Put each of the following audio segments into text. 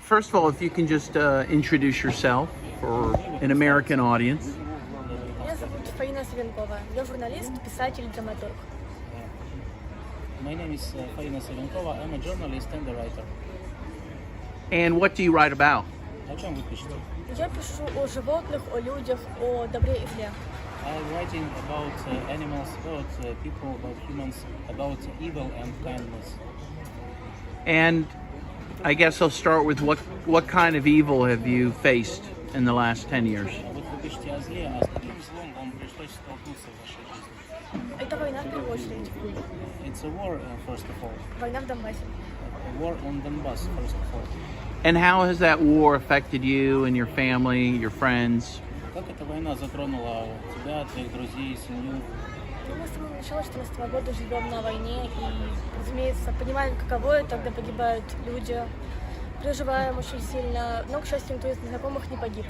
first of all, if you can just introduce yourself for an American audience. Меня зовут Faina Savenkova. Я журналист, писатель, драматург. My name is Faina Savenkova. I'm a journalist and a writer. And what do you write about? О чем вы пишете? Я пишу о животных, о людях, о добре и зле. I'm writing about animals, about people, about humans, about evil and kindness. And I guess I'll start with what kind of evil have you faced in the last 10 years? Вот вы пишете о зле, а с каким злом вам пришлось столкнуться в вашей жизни? Это война в первую очередь. It's a war, first of all. Война в Донбассе. A war on Donbass, first of all. And how has that war affected you and your family, your friends? Как эта война затронула тебя, твоих друзей, семью? Мы с самого начала 2014 года живем на войне и, разумеется, понимаем, каково это, когда погибают люди. Переживаем очень сильно, но, к счастью, никто из знакомых не погиб.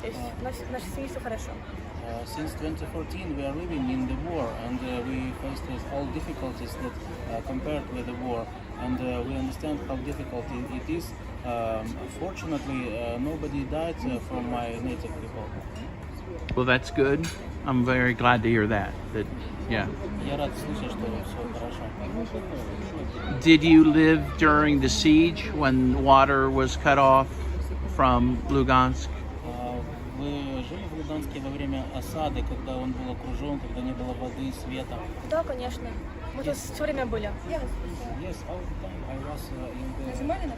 То есть в нашей семье все хорошо. Since 2014 we are living in the war and we faced all difficulties that compared with the war and we understand how difficult it is. Fortunately, nobody died from my native people. Well, that's good. I'm very glad to hear that. Yeah. Я рад слышать, что все хорошо. Did you live during the siege when water was cut off from Lugansk? Вы жили в Луганске во время осады, когда он был окружен, когда не было воды, света? Да, конечно. Мы тут все время были. Yes, all the time I was in the...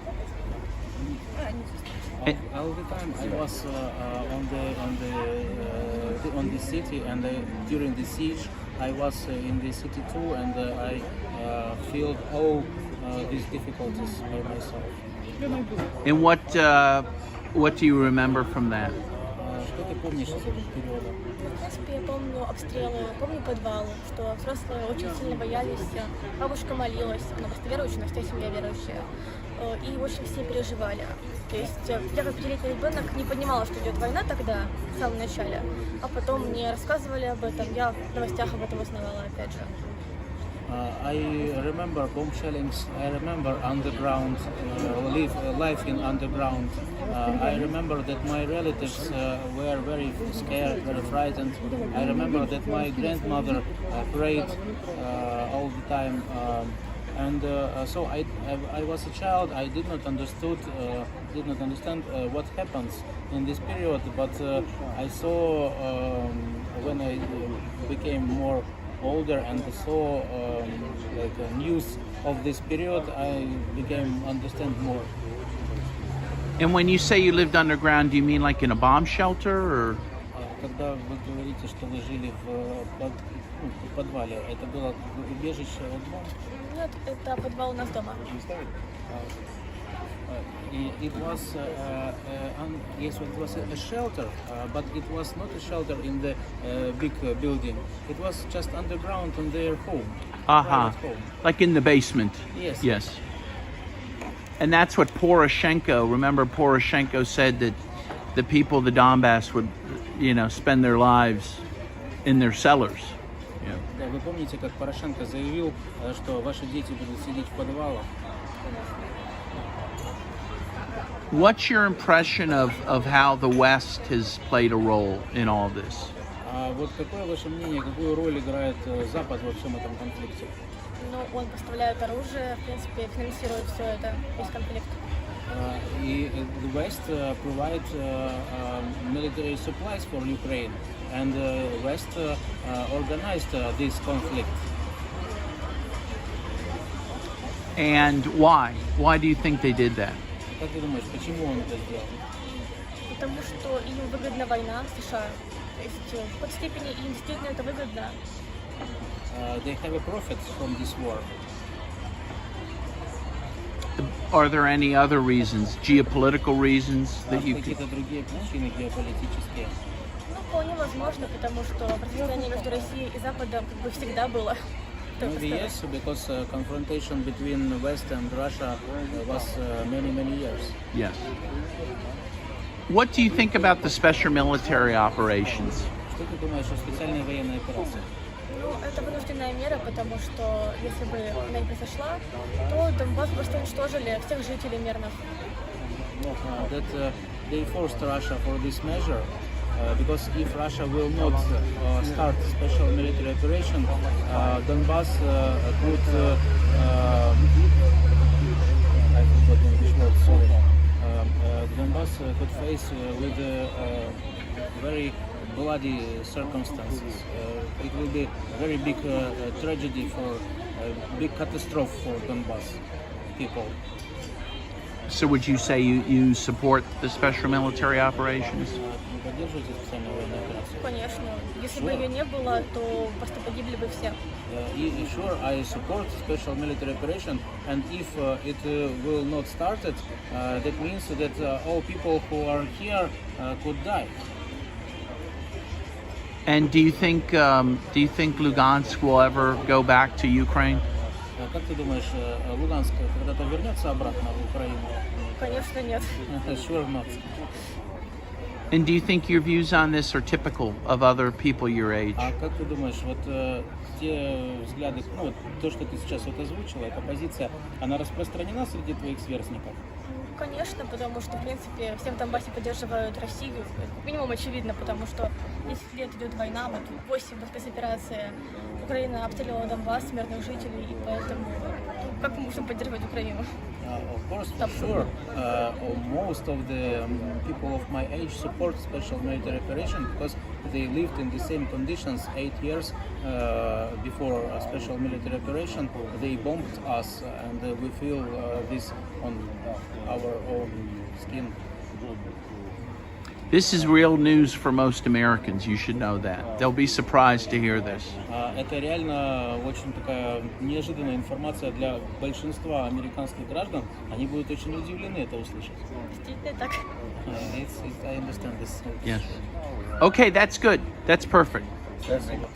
All the time I was on the city, and during the siege I was in the city too, and I felt all these difficulties by myself. And what do you remember from that? Что ты помнишь из этого периода? В принципе, я помню обстрелы, помню подвалы, что взрослые очень сильно боялись. Бабушка молилась, она просто верующая, вся семья верующая. И очень все переживали. То есть я как пятилетний ребенок не понимала, что идет война тогда, в самом начале. А потом мне рассказывали об этом, я в новостях об этом узнавала опять же. I remember bomb shellings. I remember underground life in underground. I remember that my relatives were very scared, very frightened. I remember that my grandmother prayed all the time, and so I was a child. I did not understand what happens in this period, but I saw when I became more older and saw news of this period, I became understand more. And when you say you lived underground, do you mean like in a bomb shelter or? Когда вы говорите, что вы жили в подвале, это было убежище от бомб? Нет, это подвал у нас дома. It was yes, it was a shelter, but it was not a shelter in the big building. It was just underground in their home. Home. Like in the basement. Yes. Yes. And that's what Poroshenko. Remember, Poroshenko said that the people of the Donbass would, spend their lives in their cellars. Yeah. Да, вы помните, как Порошенко заявил, что ваши дети будут сидеть в подвалах? What's your impression of how the West has played a role in all this? Вот какое ваше мнение, какую роль играет Запад во всем этом конфликте? Ну, он поставляет оружие, в принципе, финансирует все это, весь конфликт. И the West provides military supplies for Ukraine, and West organized this conflict. And why? Why do you think they did that? Как ты думаешь, почему он это сделал? Потому что им выгодна война в США. То есть в какой-то степени им действительно это выгодно. They have a profit from this war. Are there any other reasons, geopolitical reasons that you could? Какие-то другие причины геополитические? Ну, вполне возможно, потому что противостояние между Россией и Западом как бы всегда было. Maybe yes, because confrontation between West and Russia was many years. Yes. What do you think about the special military operations? Что ты думаешь о специальной военной операции? Ну, это вынужденная мера, потому что если бы она не произошла, то Донбасс просто уничтожили всех жителей мирных. that they forced Russia for this measure. Because if Russia will not start special military operation, Donbass could I forgot the English word, sorry. Donbass could face with very bloody circumstances. It will be a very big tragedy for big catastrophe for Donbass people. So would you say you support the special military operations? Поддерживаете специальную военную операцию? Конечно. Если бы ее не было, то просто погибли бы все. Sure, I support special military operation, and if it will not start it, that means that all people who are here could die. And do you think Lugansk will ever go back to Ukraine? Как ты думаешь, Луганск когда-то вернется обратно в Украину? Конечно, нет. Sure not. And do you think your views on this are typical of other people your age? А как ты думаешь, вот те взгляды, ну вот то, что ты сейчас вот озвучила, эта позиция, она распространена среди твоих сверстников? Конечно, потому что, в принципе, все в Донбассе поддерживают Россию. Это как минимум очевидно, потому что 10 лет идет война, вот 8 спецоперация. Украина обстреливала Донбасс, мирных жителей, и поэтому как мы можем поддерживать Украину? Of course, for sure. Most of the people of my age support special military operation because they lived in the same conditions 8 years before a special military operation. They bombed us, and we feel this on our own skin. This is real news for most Americans. You should know that. They'll be surprised to hear this. Это реально очень такая неожиданная информация для большинства американских граждан. Они будут очень удивлены это услышать. Действительно так. I understand this. Yes. Okay, that's good. That's perfect. Спасибо.